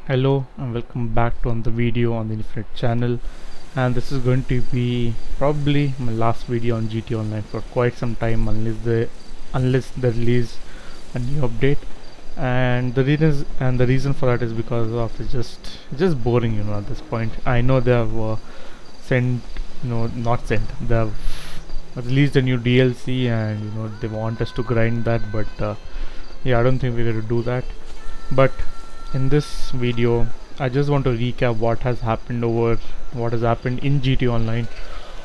Hello and welcome back to another video on the Infinite channel, and this is going to be probably my last video on GT Online for quite some time unless they release a new update. And the reason for that is because of it's just boring, at this point. I know they have sent not sent they have released a new DLC, and they want us to grind that, but yeah, I don't think we're going to do that. But in this video, I just want to recap what has happened in GT Online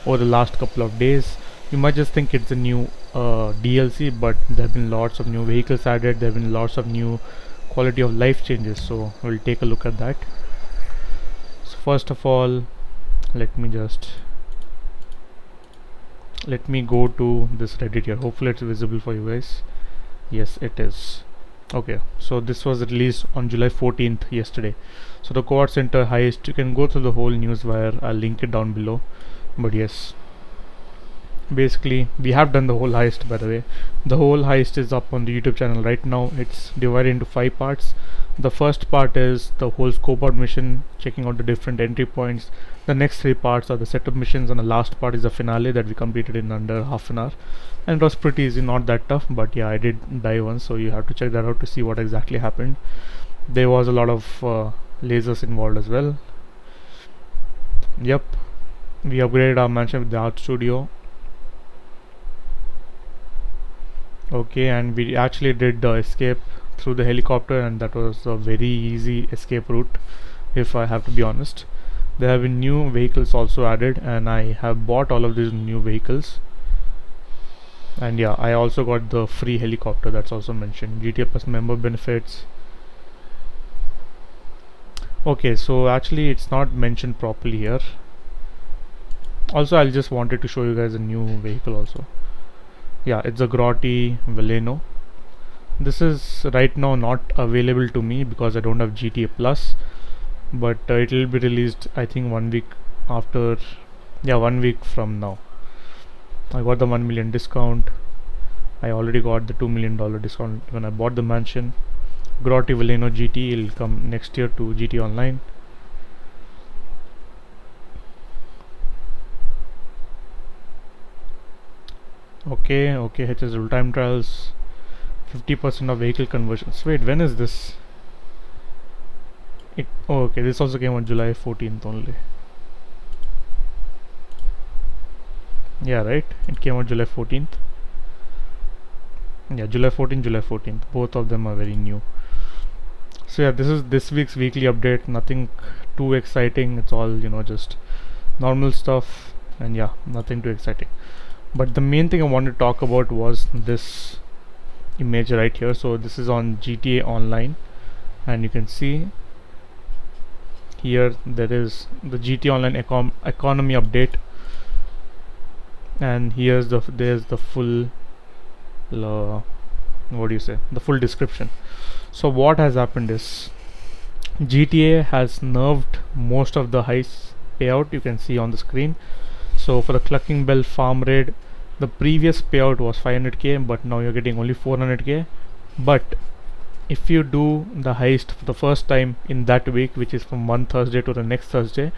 over the last couple of days. You might just think it's a new DLC, but there have been lots of new vehicles added. There have been lots of new quality of life changes. So we'll take a look at that. So first of all, let me go to this Reddit here. Hopefully it's visible for you guys. Yes, it is. Okay, so this was released on July 14th, yesterday. So the Kortz Center Heist, you can go through the whole news wire. I'll link it down below. But yes, basically we have done the whole heist, by the way. The whole heist is up on the YouTube channel right now. It's divided into 5 parts. The first part is the whole scope out mission, checking out the different entry points. The next 3 parts are the setup missions, and the last part is the finale that we completed in under half an hour. And it was pretty easy, not that tough, but yeah, I did die once, so you have to check that out to see what exactly happened. There was a lot of lasers involved as well. Yep, we upgraded our mansion with the art studio. Okay, and we actually did the escape through the helicopter, and that was a very easy escape route, if I have to be honest. There have been new vehicles also added, and I have bought all of these new vehicles. And yeah, I also got the free helicopter that's also mentioned. GTA Plus member benefits. Okay, so actually it's not mentioned properly here. Also, I just wanted to show you guys a new vehicle also. Yeah, it's a Grotti Veleno. This is right now not available to me because I don't have GTA Plus, but it will be released, I think, 1 week after. Yeah, 1 week from now. I got the 1 million discount. I already got the $2 million discount when I bought the mansion. Grotti Veleno GT will come next year to GT Online. Okay, HS real time trials, 50% of vehicle conversions. Wait, when is this? Okay, this also came on July 14th only. Yeah, right, it came on July 14th. Yeah, July 14th, both of them are very new. So yeah, this is this week's weekly update. Nothing too exciting, it's all just normal stuff, and yeah, nothing too exciting. But the main thing I wanted to talk about was this image right here. So this is on GTA Online, and you can see here there is the GTA Online economy update, and there's the full the full description. So what has happened is GTA has nerfed most of the heist payout, you can see on the screen. So for the Clucking Bell farm raid, the previous payout was 500k, but now you're getting only 400k. But if you do the heist for the first time in that week, which is from one Thursday to the next Thursday,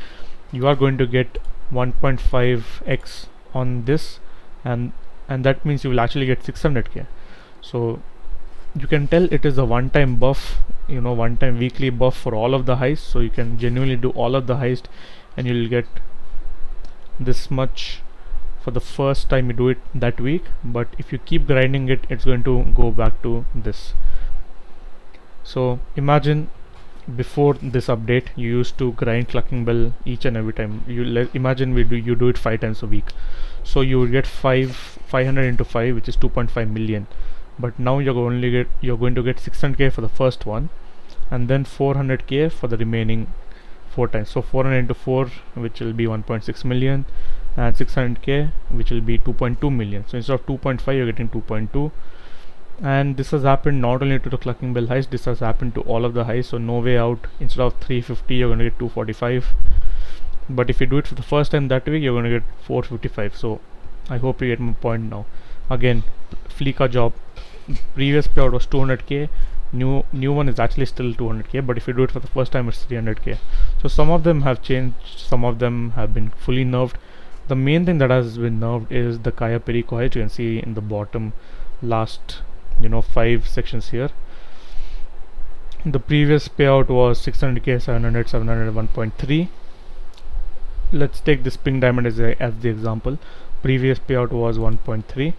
you are going to get 1.5x on this, and that means you will actually get 600k. So you can tell it is a one-time buff, one-time weekly buff for all of the heists. So you can genuinely do all of the heist, and you'll get this much for the first time you do it that week. But if you keep grinding it, it's going to go back to this. So imagine before this update you used to grind Clucking Bell each and every time. Imagine you do it 5 times a week, so you would get 500 into 5, which is 2.5 million. But now you're going to get 600k for the first one, and then 400k for the remaining 4 times. So 400 into 4, which will be 1.6 million, and 600k, which will be 2.2 million. So instead of 2.5, you're getting 2.2. And this has happened not only to the Clucking Bell heist, this has happened to all of the heists. So no way out, instead of 350 you're going to get 245. But if you do it for the first time that week, you're going to get 455. So I hope you get my point now. Again, Fleeka job, previous payout was 200k, New one is actually still 200k, but if you do it for the first time, it's 300k. So some of them have changed, some of them have been fully nerfed. The main thing that has been nerfed is the Kaya Perico heist. You can see in the bottom last 5 sections here. The previous payout was 600k, 700, 700, 1.3. Let's take this pink diamond as the example. Previous payout was 1.3.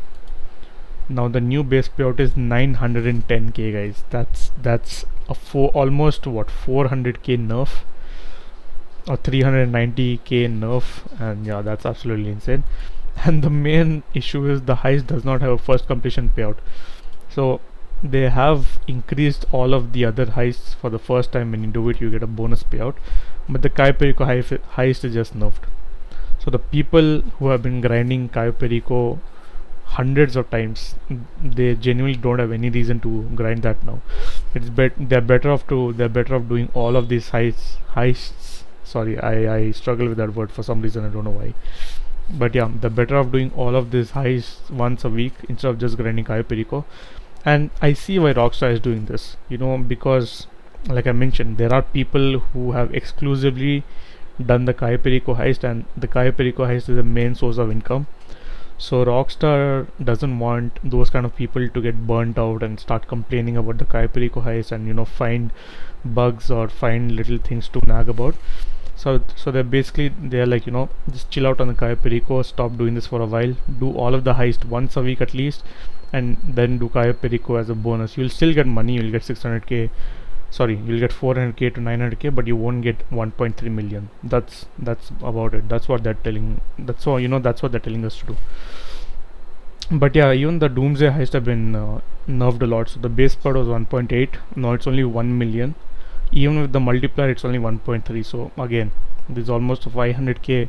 Now the new base payout is 910k, guys. That's a almost what 400k nerf or 390k nerf, and yeah, that's absolutely insane. And the main issue is the heist does not have a first completion payout. So they have increased all of the other heists. For the first time when you do it, you get a bonus payout, but the Kai Perico heist is just nerfed. So the people who have been grinding Kai Perico hundreds of times, they genuinely don't have any reason to grind that now. They're better off doing all of these heists. Sorry, I struggle with that word for some reason, I don't know why. But yeah, they're better off doing all of these heists once a week instead of just grinding Kai Perico. And I see why Rockstar is doing this, because like I mentioned, there are people who have exclusively done the Kai Perico heist, and the Kai Perico heist is the main source of income. So Rockstar doesn't want those kind of people to get burnt out and start complaining about the Kai Perico heist and find bugs or find little things to nag about. So they're like, just chill out on the Kai Perico, stop doing this for a while, do all of the heist once a week at least, and then do Kai Perico as a bonus. You'll still get money, you'll get 600k, sorry, you'll get 400k to 900k, but you won't get 1.3 million. That's about it. That's what they're telling. That's what they're telling us to do. But yeah, even the Doomsday heist have been nerfed a lot. So the base part was 1.8, now it's only 1 million. Even with the multiplier, it's only 1.3. So again, there's almost a 500k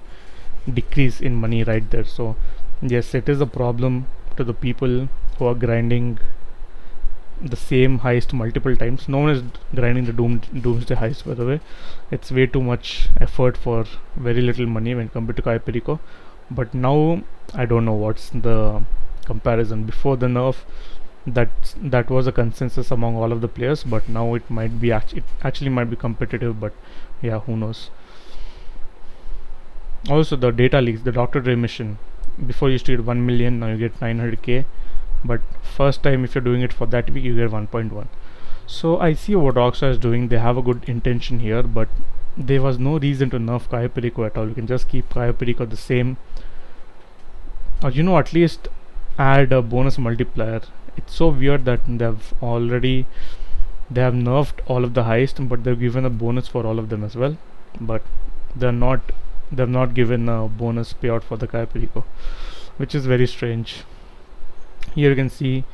decrease in money right there. So yes, it is a problem to the people who are grinding the same heist multiple times. No one is grinding the Doomsday heist, by the way. It's way too much effort for very little money when compared to Kai Perico. But now I don't know what's the comparison. Before the nerf, that was a consensus among all of the players, but now it might be actually might be competitive, but yeah, who knows. Also the data leaks, the Dr. Dre mission, before you used to get 1 million, now you get 900k, but first time if you're doing it for that week, you get 1.1. So I see what Rockstar is doing. They have a good intention here, but there was no reason to nerf Kai Perico at all. You can just keep Kai Perico the same, or at least add a bonus multiplier. It's so weird that they have nerfed all of the heist, but they've given a bonus for all of them as well. But they've not given a bonus payout for the Kai Perico, which is very strange. Here you can see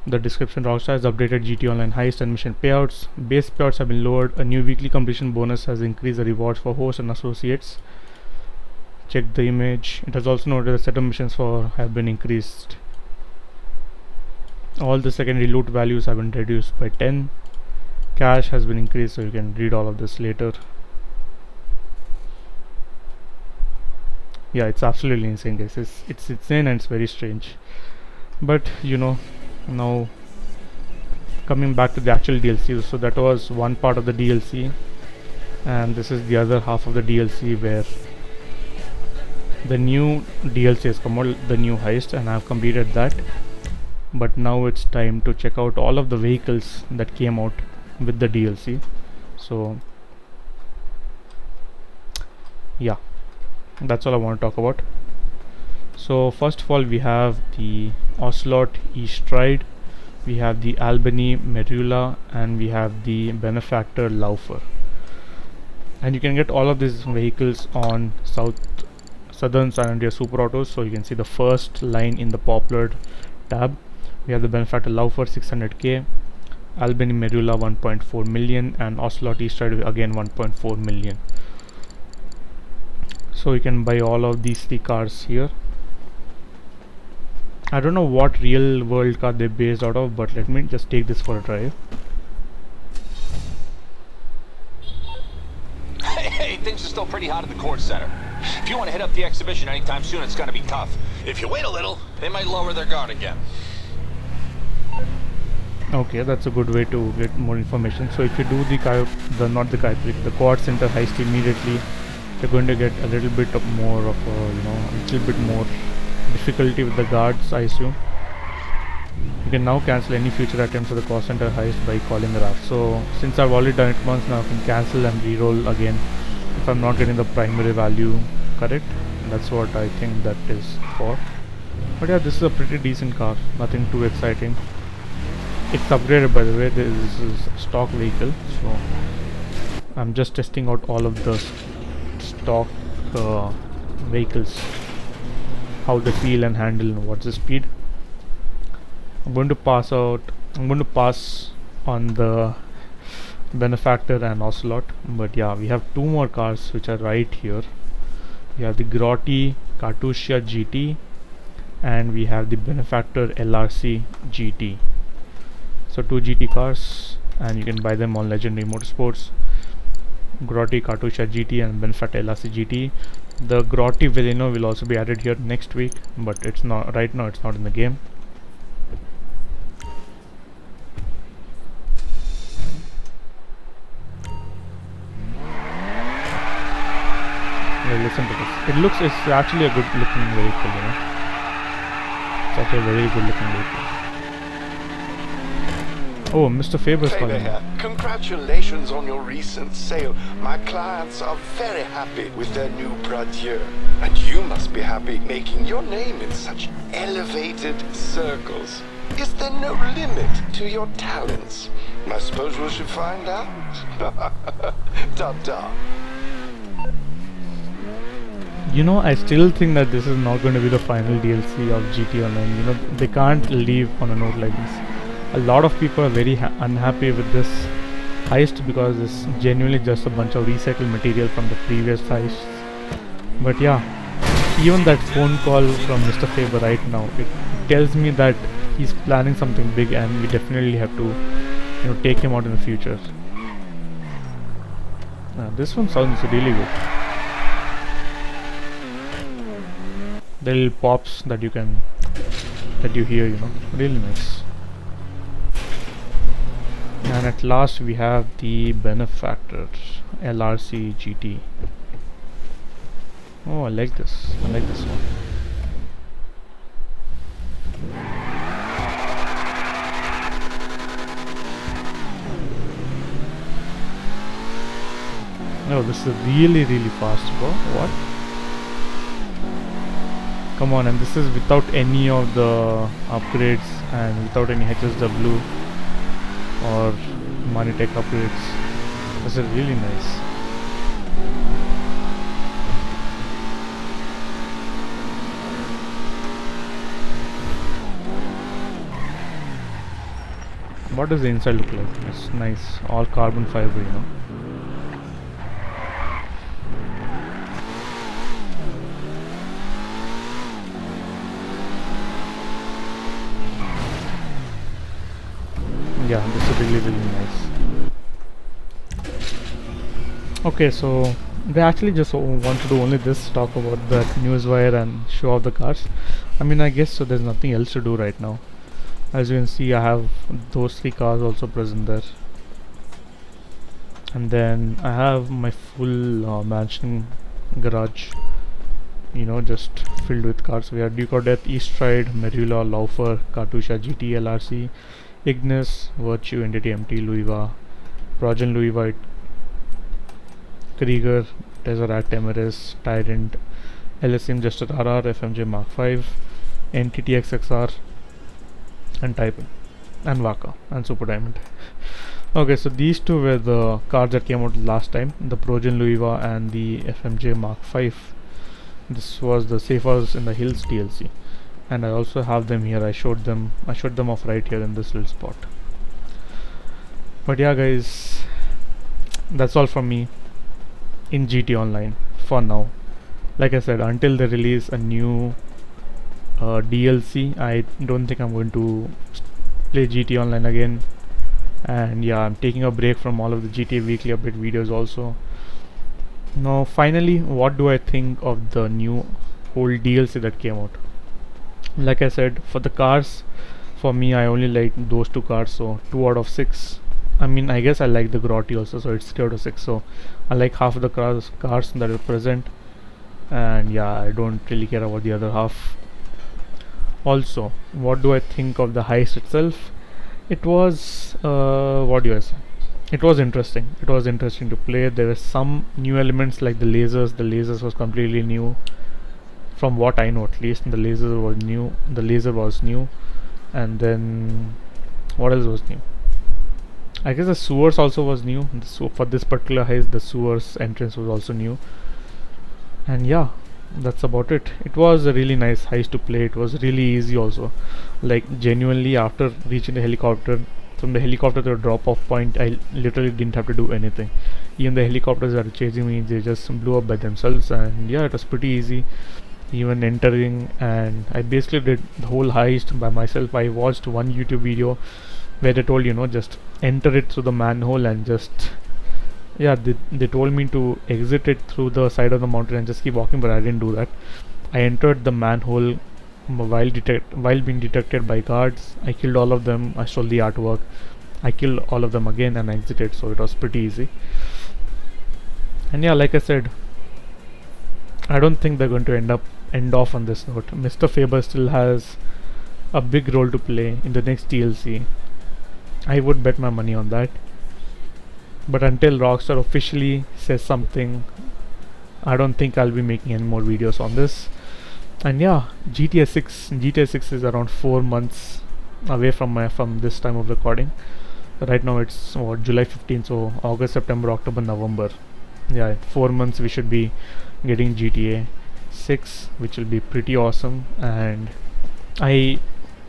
the description. Rockstar has updated GT Online heist and mission payouts. Base payouts have been lowered. A new weekly completion bonus has increased the rewards for hosts and associates. Check the image. It has also noted the setup missions have been increased. All the secondary loot values have been reduced by 10. Cash has been increased, so you can read all of this later. Yeah, it's absolutely insane, guys. It's insane and it's very strange. But now coming back to the actual DLC, so that was one part of the DLC, and this is the other half of the DLC where the new DLC has come out, the new heist, and I've completed that. But now it's time to check out all of the vehicles that came out with the DLC. So yeah, that's all I want to talk about. So first of all, we have the Ocelot E-Stride, we have the Albany Merula, and we have the Benefactor Laufer. And you can get all of these vehicles on Southern San Andreas Super Autos. So you can see the first line in the Popular tab. We have the Benefactor Laufer 600k, Albany Merula 1.4 million, and Ocelot E-Stride again 1.4 million. So you can buy all of these 3 cars here. I don't know what real world car they based out of, but let me just take this for a drive. Hey, things are still pretty hot at the Kortz Center. If you want to hit up the exhibition anytime soon, it's going to be tough. If you wait a little, they might lower their guard again. Okay, that's a good way to get more information. So if you do the not the Kaiprik, the Kortz Center heist immediately, you're going to get a little bit of more of a, a little bit more difficulty with the guards, I assume. You can now cancel any future attempts at the Kortz Center heist by calling RAF. So since I've already done it once, now I can cancel and re-roll again if I'm not getting the primary value correct. That's what I think that is for. But yeah, this is a pretty decent car, nothing too exciting. It's upgraded, by the way. This is a stock vehicle, so I'm just testing out all of the stock vehicles, how they feel and handle and what's the speed. I'm going to pass on the Benefactor and Ocelot, but yeah, we have two more cars which are right here. We have the Grotti Katusha GT and we have the Benefactor LRC GT. So two GT cars, and you can buy them on Legendary Motorsports. Grotti Katusha GT and Benefactor LRC GT. The Grotti Veleno will also be added here next week, but it's not right now. It's not in the game. Listen to this. It's actually a good looking vehicle, It's actually a very good looking vehicle. Oh, Mr. Faber's calling. Here. Congratulations on your recent sale. My clients are very happy with their new Bradieu. And you must be happy making your name in such elevated circles. Is there no limit to your talents? I suppose we should find out. Ta-ta. I still think that this is not going to be the final DLC of GT Online. They can't leave on a note like this. A lot of people are very unhappy with this heist because it's genuinely just a bunch of recycled material from the previous heists. But yeah, even that phone call from Mr. Faber right now, it tells me that he's planning something big and we definitely have to take him out in the future. This one sounds really good. The little pops that you hear, really nice. And at last we have the Benefactor LRC GT. Oh, I like this one. No, this is really fast, bro. What? Come on, and this is without any of the upgrades and without any HSW or Manitech upgrades. This is really nice. What does the inside look like? It's nice, all carbon fiber, Yeah, this is really nice. Okay, so they actually just want to do only this, talk about that newswire and show off the cars. I guess so. There's nothing else to do right now. As you can see, I have those three cars also present there, and then I have my full mansion garage, just filled with cars. We have Duke of Death, East Ride, Merula, Laufer, Katusha GT, LRC, Ignis, Virtue, Entity MT, Luiva, Progen Luiva, Krieger, Tesseract, Temeris, Tyrant, LSM Jester RR, FMJ Mark 5, NTT XXR, and Type and Waka and Super Diamond. Okay, so these two were the cards that came out last time, the Progen Luiva and the FMJ Mark 5. This was the Safe House in the Hills DLC, and I also have them here. I showed them off right here in this little spot. But yeah, guys, that's all from me in GT Online for now. Like I said, until they release a new DLC, I don't think I'm going to play GT Online again. And yeah, I'm taking a break from all of the GTA weekly update videos also. Now finally, what do I think of the new whole DLC that came out? Like I said, for the cars, For me, I only like those two cars, so 2 out of 6. I mean, I guess I like the Grotti also, so it's 3 out of 6. So I like half of the cars that are present, and yeah, I don't really care about the other half. Also, what do I think of the heist itself? It was what do I say? It was interesting. It was interesting to play. There were some new elements like the lasers. The lasers was completely new, from what I know at least. The laser was new. The laser was new, and then what else was new? I guess the sewers also was new. So for this particular heist, the sewers entrance was also new. And yeah, that's about it. It was a really nice heist to play. It was really easy also. Like genuinely, after reaching the helicopter, from the helicopter to the drop-off point, I literally didn't have to do anything. Even the helicopters that were chasing me, they just blew up by themselves. And yeah, it was pretty easy. Even entering, and I basically did the whole heist by myself. I watched one YouTube video where they told, just enter it through the manhole and just, yeah, they told me to exit it through the side of the mountain and just keep walking, but I didn't do that. I entered the manhole while being detected by guards. I killed all of them. I stole the artwork. I killed all of them again and exited, so it was pretty easy. And yeah, like I said, I don't think they're going to end off on this note. Mr. Faber still has a big role to play in the next DLC. I would bet my money on that. But until Rockstar officially says something, I don't think I'll be making any more videos on this. And yeah, GTA 6 is around 4 months away from this time of recording. Right now it's July 15th, so August, September, October, November. Yeah, 4 months we should be getting GTA 6, which will be pretty awesome. And I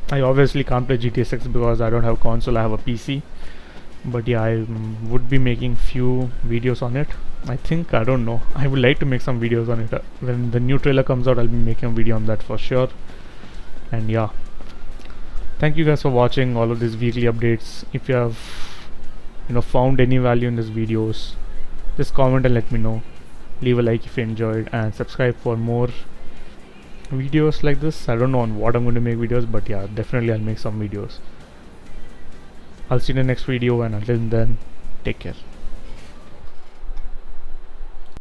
obviously can't play GTA 6 because I don't have a console, I have a PC. But yeah, I would be making few videos on it. I don't know, I would like to make some videos on it. When the new trailer comes out, I'll be making a video on that for sure. And yeah, thank you guys for watching all of these weekly updates. If you have found any value in these videos, just comment and let me know. Leave a like if you enjoyed, and subscribe for more videos like this. I don't know on what I'm going to make videos, but yeah, definitely I'll make some videos. I'll see you in the next video, and until then, take care.